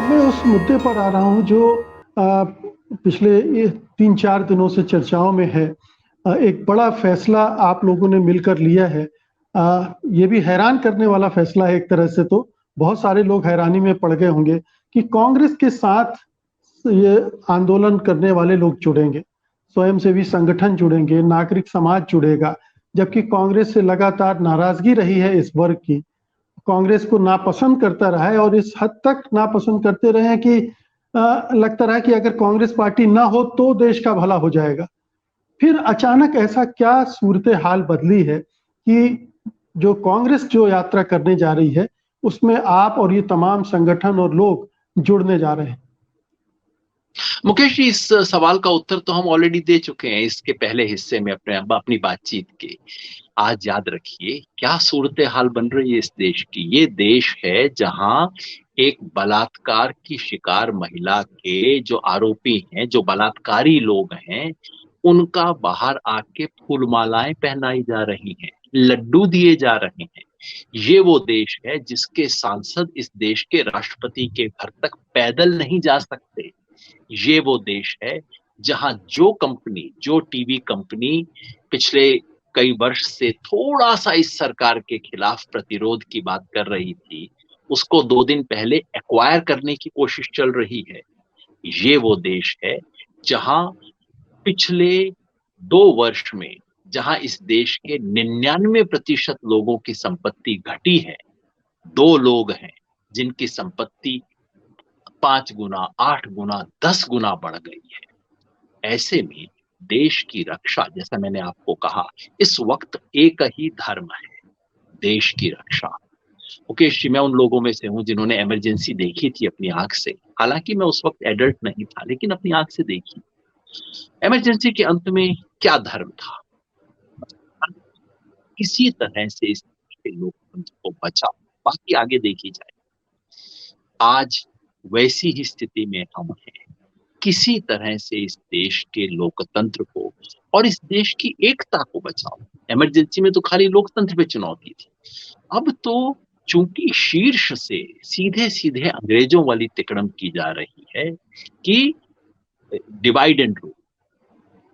मैं उस मुद्दे पर आ रहा हूँ जो पिछले ये 3-4 दिनों से चर्चाओं में है। एक बड़ा फैसला आप लोगों ने मिलकर लिया है। ये भी हैरान करने वाला फैसला है एक तरह से, तो बहुत सारे लोग हैरानी में पड़ गए होंगे कि कांग्रेस के साथ ये आंदोलन करने वाले लोग जुड़ेंगे, स्वयंसेवी संगठन जुड़ेंगे, नागरिक समाज जुड़ेगा, जबकि कांग्रेस से लगातार नाराजगी रही है इस वर्ग की। कांग्रेस को नापसंद करता रहा है और इस हद तक नापसंद करते रहे हैं कि लगता रहा कि अगर कांग्रेस पार्टी ना हो तो देश का भला हो जाएगा। फिर अचानक ऐसा क्या सूरत हाल बदली है कि जो कांग्रेस जो यात्रा करने जा रही है उसमें आप और ये तमाम संगठन और लोग जुड़ने जा रहे हैं? मुकेश जी, इस सवाल का उत्तर तो हम ऑलरेडी दे चुके हैं इसके पहले हिस्से में अपनी बातचीत के। आज याद रखिए क्या सूरत हाल बन रही है इस देश की। ये देश है जहां एक बलात्कार की शिकार महिला के जो आरोपी हैं, जो बलात्कारी लोग हैं, उनका बाहर आके फूलमालाएं पहनाई जा रही हैं, लड्डू दिए जा रहे हैं। ये वो देश है जिसके सांसद इस देश के राष्ट्रपति के घर तक पैदल नहीं जा सकते। ये वो देश है जहां जो कंपनी, जो टीवी कंपनी पिछले कई वर्ष से थोड़ा सा इस सरकार के खिलाफ प्रतिरोध की बात कर रही थी, उसको 2 दिन पहले एक्वायर करने की कोशिश चल रही है। ये वो देश है जहां पिछले 2 वर्ष में, जहां इस देश के 99% लोगों की संपत्ति घटी है, 2 लोग हैं जिनकी संपत्ति 5 गुना, 8 गुना, 10 गुना बढ़ गई है। ऐसे में देश की रक्षा, जैसा मैंने आपको कहा, इस वक्त एक ही धर्म है, देश की रक्षा। मुकेश जी, मैं उन लोगों में से हूं जिन्होंने इमरजेंसी देखी थी अपनी आंख से। हालांकि मैं उस वक्त एडल्ट नहीं था, लेकिन अपनी आंख से देखी। इमरजेंसी के अंत में क्या धर्म था? किसी तरह से इस देश के लोकतंत्र को बचाओ, बाकी आगे देखी जाए। आज वैसी ही स्थिति में हम हैं। किसी तरह से इस देश के लोकतंत्र को और इस देश की एकता को बचाओ। इमरजेंसी में तो खाली लोकतंत्र पे चुनौती थी। अब तो चूंकि शीर्ष से सीधे सीधे अंग्रेजों वाली तिकड़म की जा रही है कि डिवाइड एंड रूल,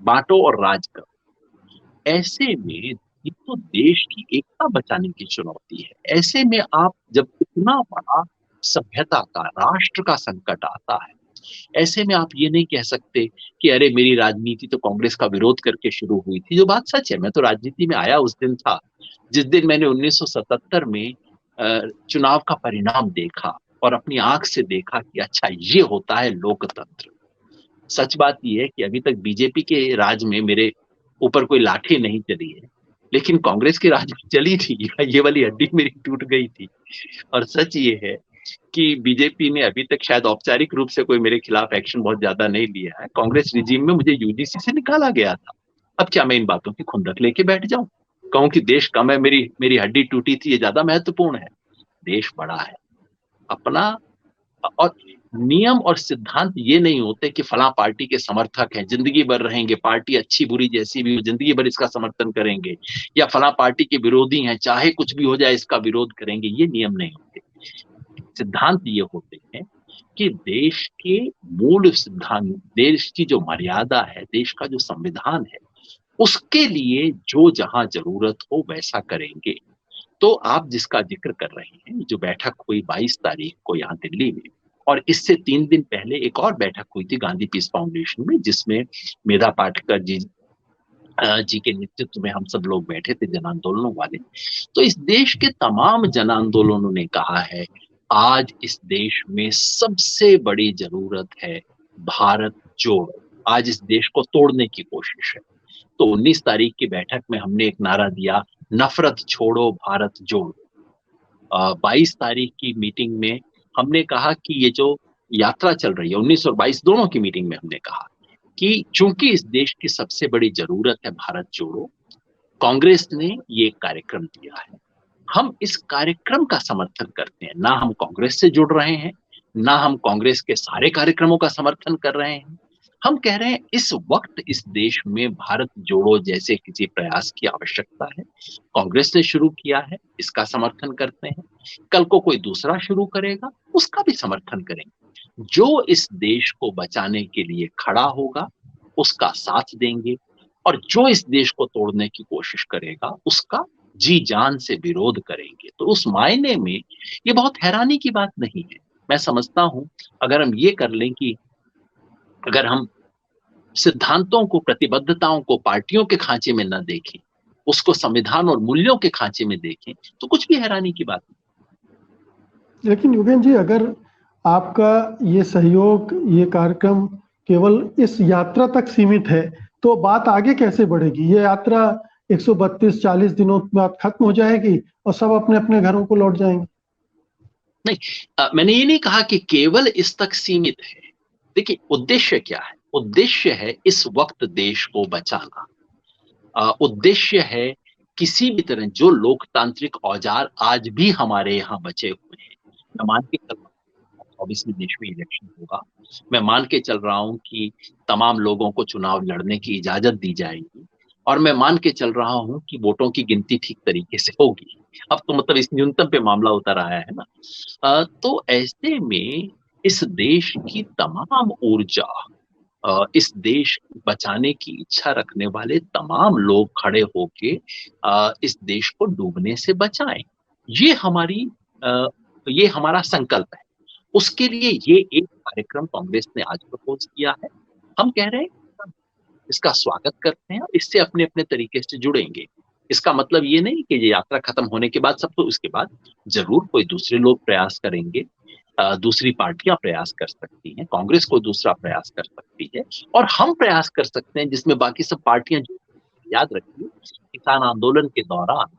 बांटो और राज करो। ऐसे में ये तो देश की एकता बचाने की चुनौती है। ऐसे में आप जब इतना बड़ा सभ्यता का, राष्ट्र का संकट आता है, ऐसे में आप ये नहीं कह सकते कि अरे मेरी राजनीति तो कांग्रेस का विरोध करके शुरू हुई थी। जो बात सच है, मैं तो राजनीति में आया उस दिन था जिस दिन मैंने 1977 में चुनाव का परिणाम देखा और अपनी आंख से देखा कि अच्छा ये होता है लोकतंत्र। सच बात यह है कि अभी तक बीजेपी के राज में मेरे ऊपर कोई लाठी नहीं चली है, लेकिन कांग्रेस के राज में चली थी। ये वाली हड्डी मेरी टूट गई थी। और सच ये है कि बीजेपी ने अभी तक शायद औपचारिक रूप से कोई मेरे खिलाफ एक्शन बहुत ज्यादा नहीं लिया है। कांग्रेस रिजीम में मुझे यूजीसी से निकाला गया था। अब क्या मैं इन बातों की खुंदक लेके बैठ जाऊं, कहूं कि देश कम है, मेरी मेरी हड्डी टूटी थी, ये ज्यादा महत्वपूर्ण है? देश बड़ा है अपना। और नियम और सिद्धांत ये नहीं होते कि फला पार्टी के समर्थक हैं, जिंदगी भर रहेंगे, पार्टी अच्छी बुरी जैसी भी हो जिंदगी भर इसका समर्थन करेंगे, या फला पार्टी के विरोधी हैं, चाहे कुछ भी हो जाए इसका विरोध करेंगे। ये नियम नहीं होते। सिद्धांत ये होते हैं कि देश के मूल सिद्धांत, देश की जो मर्यादा है, देश का जो संविधान है, उसके लिए जो जहां जरूरत हो वैसा करेंगे। तो आप जिसका जिक्र कर रहे हैं, जो बैठक हुई 22 तारीख को यहाँ दिल्ली में, और इससे 3 दिन पहले एक और बैठक हुई थी गांधी पीस फाउंडेशन में, जिसमें मेधा पाटकर जी के नेतृत्व में हम सब लोग बैठे थे, जन आंदोलनों वाले। तो इस देश के तमाम जन आंदोलनों ने कहा है आज इस देश में सबसे बड़ी जरूरत है भारत जोड़ो। आज इस देश को तोड़ने की कोशिश है। तो 19 तारीख की बैठक में हमने एक नारा दिया, नफरत छोड़ो भारत जोड़ो। 22 तारीख की मीटिंग में हमने कहा कि ये जो यात्रा चल रही है, 19 और 22 दोनों की मीटिंग में हमने कहा कि चूंकि इस देश की सबसे बड़ी जरूरत है भारत जोड़ो, कांग्रेस ने ये कार्यक्रम दिया है, हम इस कार्यक्रम का समर्थन करते हैं। ना हम कांग्रेस से जुड़ रहे हैं, ना हम कांग्रेस के सारे कार्यक्रमों का समर्थन कर रहे हैं। हम कह रहे हैं इस वक्त इस देश में भारत जोड़ो जैसे किसी प्रयास की आवश्यकता है। कांग्रेस ने शुरू किया है, इसका समर्थन करते हैं। कल को कोई दूसरा शुरू करेगा, उसका भी समर्थन करेंगे। जो इस देश को बचाने के लिए खड़ा होगा उसका साथ देंगे, और जो इस देश को तोड़ने की कोशिश करेगा उसका जी जान से विरोध करेंगे। तो उस मायने में ये बहुत हैरानी की बात नहीं है। मैं समझता हूं अगर हम ये कर लें कि अगर हम सिद्धांतों को, प्रतिबद्धताओं को पार्टियों के खांचे में न देखें, उसको संविधान और मूल्यों के खांचे में देखें, तो कुछ भी हैरानी की बात नहीं। लेकिन योगेन जी, अगर आपका ये सहयोग, ये कार्यक्रम केवल इस यात्रा तक सीमित है, तो बात आगे कैसे बढ़ेगी? ये यात्रा 132-40 दिनों बाद खत्म हो जाएगी और सब अपने अपने घरों को लौट जाएंगे। नहीं, मैंने ये नहीं कहा कि केवल इस तक सीमित है। देखिए, उद्देश्य क्या है? उद्देश्य है इस वक्त देश को बचाना। उद्देश्य है किसी भी तरह जो लोकतांत्रिक औजार आज भी हमारे यहाँ बचे हुए हैं। मैं मान के चल रहा हूँ 24 में देश में इलेक्शन होगा। मैं मान के चल रहा हूँ कि तमाम लोगों को चुनाव लड़ने की इजाजत दी जाएगी, और मैं मान के चल रहा हूँ कि वोटों की गिनती ठीक तरीके से होगी। अब तो मतलब इस न्यूनतम पे मामला उतर आया है ना। तो ऐसे में इस देश की तमाम ऊर्जा, इस देश को बचाने की इच्छा रखने वाले तमाम लोग खड़े होके इस देश को डूबने से बचाएं। ये हमारी ये हमारा संकल्प है। उसके लिए ये एक कार्यक्रम कांग्रेस ने आज प्रपोज किया है। हम कह रहे हैं इसका स्वागत करते हैं और इससे अपने अपने तरीके से जुड़ेंगे। इसका मतलब ये नहीं कि ये यात्रा खत्म होने के बाद सब, तो उसके बाद जरूर कोई दूसरे लोग प्रयास करेंगे, दूसरी पार्टियां प्रयास कर सकती हैं, कांग्रेस कोई दूसरा प्रयास कर सकती है, और हम प्रयास कर सकते हैं जिसमें बाकी सब पार्टियां। याद रखिए, किसान आंदोलन के दौरान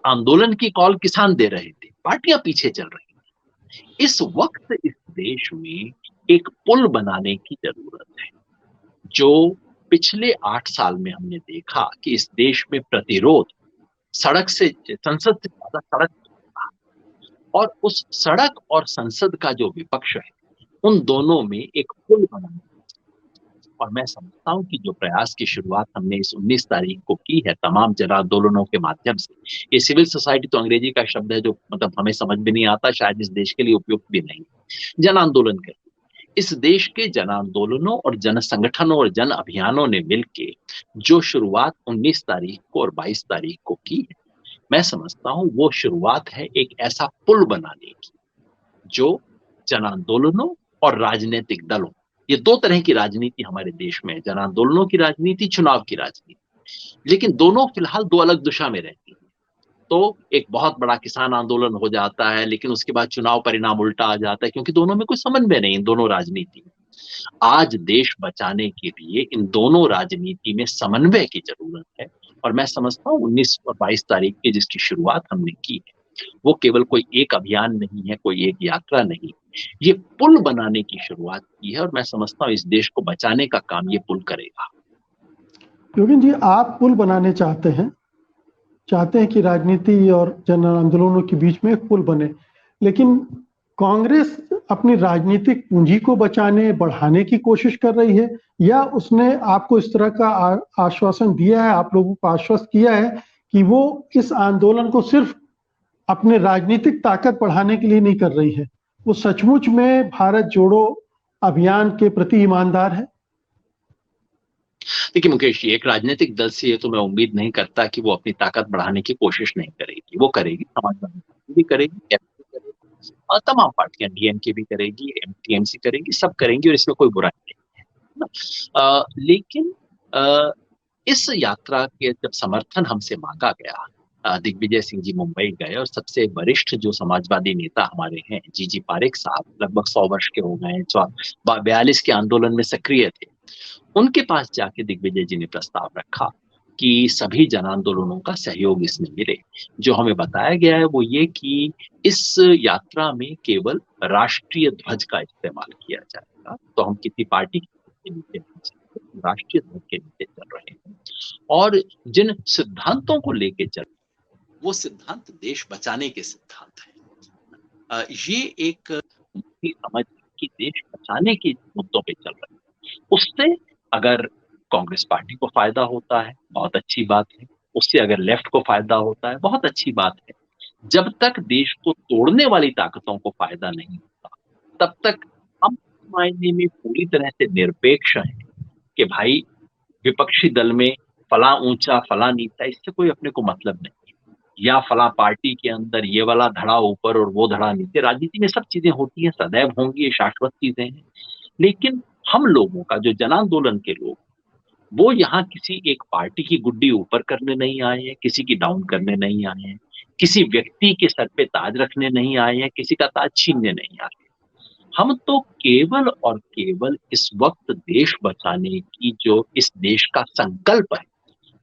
आंदोलन की कॉल किसान दे रहे थे, पार्टियां पीछे चल रही थी। इस वक्त इस देश में एक पुल बनाने की जरूरत है। जो पिछले 8 साल में हमने देखा कि इस देश में प्रतिरोध सड़क से, संसद से ज्यादा सड़क, और उस सड़क और संसद का जो विपक्ष है, उन दोनों में एक पुल बनाना। और मैं समझता हूं कि जो प्रयास की शुरुआत हमने इस 19 तारीख को की है तमाम जन आंदोलनों के माध्यम से, ये सिविल सोसाइटी तो अंग्रेजी का शब्द है जो मतलब हमें समझ में नहीं आता, शायद इस देश के लिए उपयुक्त भी नहीं। जन आंदोलन कहिए, इस देश के जन आंदोलनों और जन संगठनों और जन अभियानों ने मिलके जो शुरुआत 19 तारीख को और 22 तारीख को की है, मैं समझता हूं वो शुरुआत है एक ऐसा पुल बनाने की जो जन आंदोलनों और राजनीतिक दलों, ये दो तरह की राजनीति हमारे देश में है, जन आंदोलनों की राजनीति, चुनाव की राजनीति, लेकिन दोनों फिलहाल दो अलग दिशा में रहती है। तो एक बहुत बड़ा किसान आंदोलन हो जाता है, लेकिन उसके बाद चुनाव परिणाम उल्टा आ जाता है, क्योंकि दोनों में कोई समन्वय नहीं, इन दोनों राजनीति में। आज देश बचाने के लिए इन दोनों राजनीति में समन्वय की जरूरत है, और मैं समझता हूँ 19 और 22 तारीख की जिसकी शुरुआत हमने की है, वो केवल कोई एक अभियान नहीं है, कोई एक यात्रा नहीं, ये पुल बनाने की शुरुआत की है, और मैं समझता हूँ इस देश को बचाने का काम ये पुल करेगा। योगेन जी, आप पुल बनाने चाहते हैं कि राजनीति और जन आंदोलनों के बीच में एक पुल बने, लेकिन कांग्रेस अपनी राजनीतिक पूंजी को बचाने, बढ़ाने की कोशिश कर रही है, या उसने आपको इस तरह का आश्वासन दिया है, आप लोगों को आश्वस्त किया है कि वो इस आंदोलन को सिर्फ अपने राजनीतिक ताकत बढ़ाने के लिए नहीं कर रही है, वो सचमुच में भारत जोड़ो अभियान के प्रति ईमानदार है? देखिए मुकेश जी, एक राजनीतिक दल से ये तो मैं उम्मीद नहीं करता कि वो अपनी ताकत बढ़ाने की कोशिश नहीं करेगी। वो करेगी, समाजवादी पार्टी भी करेगी, एमपी करेगी, और तमाम पार्टियां, डीएमके भी करेगी, टीएमसी करेगी, सब करेंगी, और इसमें कोई बुराई नहीं है ना। लेकिन इस यात्रा के जब समर्थन हमसे मांगा गया, दिग्विजय सिंह जी मुंबई गए, और सबसे वरिष्ठ जो समाजवादी नेता हमारे हैं, जीजी पारेख साहब, लगभग 100 वर्ष के हो गए, 42 के आंदोलन में सक्रिय थे, उनके पास जाके दिग्विजय जी ने प्रस्ताव रखा कि सभी जन आंदोलनों का सहयोग इसमें मिले। जो हमें बताया गया है वो ये कि इस यात्रा में केवल राष्ट्रीय ध्वज का इस्तेमाल किया जाएगा, तो हम किसी पार्टी के नीचे नहीं चल, राष्ट्रीय ध्वज के नीचे चल रहे हैं, और जिन सिद्धांतों को लेके चल, वो सिद्धांत देश बचाने के सिद्धांत हैं। ये एक समझ कि देश बचाने के मुद्दों पे चल रहे हैं। उससे अगर कांग्रेस पार्टी को फायदा होता है, बहुत अच्छी बात है। उससे अगर लेफ्ट को फायदा होता है, बहुत अच्छी बात है। जब तक देश को तोड़ने वाली ताकतों को फायदा नहीं होता, तब तक हम मायने में पूरी तरह से निरपेक्ष हैं कि भाई विपक्षी दल में फला ऊंचा फला नीचा, इससे कोई अपने को मतलब नहीं है, या फला पार्टी के अंदर ये वाला धड़ा ऊपर और वो धड़ा नीचे। राजनीति में सब चीजें होती हैं, सदैव होंगी, ये शाश्वत चीजें हैं। लेकिन हम लोगों का जो जन आंदोलन के लोग, वो यहाँ किसी एक पार्टी की गुड्डी ऊपर करने नहीं आए हैं, किसी की डाउन करने नहीं आए हैं, किसी व्यक्ति के सर पे ताज रखने नहीं आए हैं, किसी का ताज छीनने नहीं आए हैं। हम तो केवल और केवल इस वक्त देश बचाने की जो इस देश का संकल्प है,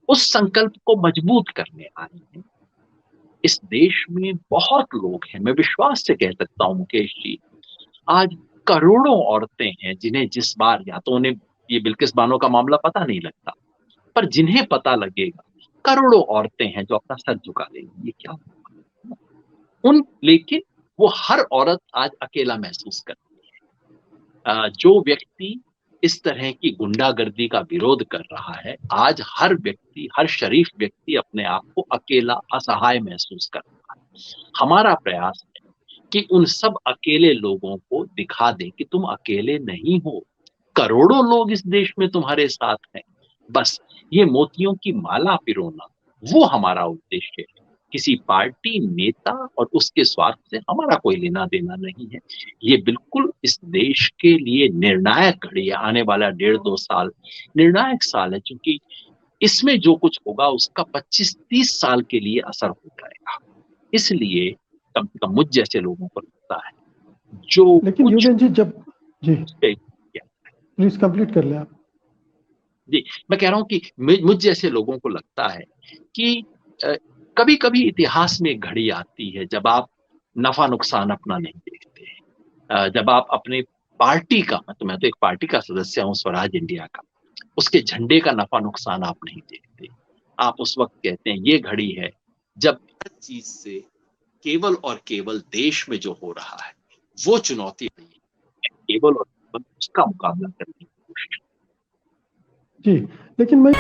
उस संकल्प को मजबूत करने आए हैं। इस देश में बहुत लोग हैं, मैं विश्वास से कह सकता हूं मुकेश जी, आज करोड़ों औरतें हैं जिन्हें जिस बार, या तो उन्हें ये बिल्किस बानो का मामला पता नहीं लगता, पर जिन्हें पता लगेगा, करोड़ों औरतें हैं जो अपना सर झुका देंगी। ये क्या उन, लेकिन वो हर औरत आज अकेला महसूस करती है। जो व्यक्ति इस तरह की गुंडागर्दी का विरोध कर रहा है, आज हर व्यक्ति, हर शरीफ व्यक्ति अपने आप को अकेला, असहाय महसूस कर रहा है। हमारा प्रयास है कि उन सब अकेले लोगों को दिखा दें कि तुम अकेले नहीं हो, करोड़ों लोग इस देश में तुम्हारे साथ हैं। बस ये मोतियों की माला पिरोना, वो हमारा उद्देश्य है। किसी पार्टी, नेता और उसके स्वार्थ से हमारा कोई लेना देना नहीं है। ये बिल्कुल इस देश के लिए निर्णायक घड़ी है। आने वाला 1.5-2 साल निर्णायक साल है, क्योंकि इसमें जो कुछ होगा उसका 25-30 साल के लिए असर हो जाएगा। इसलिए कम से कम मुझ जैसे लोगों को लगता है जो लेकिन कुछ युगेन जी, जब जी प्लीज कंप्लीट कर ले आप। जी, मैं कह रहा हूं कि मुझ जैसे लोगों को लगता है कि कभी कभी इतिहास में एक घड़ी आती है जब आप नफा नुकसान अपना नहीं देखते। जब आप अपने पार्टी का, मैं तो एक पार्टी का सदस्य हूं, स्वराज इंडिया का, उसके झंडे का नफा नुकसान आप नहीं देखते। आप उस वक्त कहते हैं ये घड़ी है जब हर चीज से केवल और केवल देश में जो हो रहा है वो चुनौती नहीं है, केवल और केवल उसका मुकाबला करने की कोशिश। जी, लेकिन मैं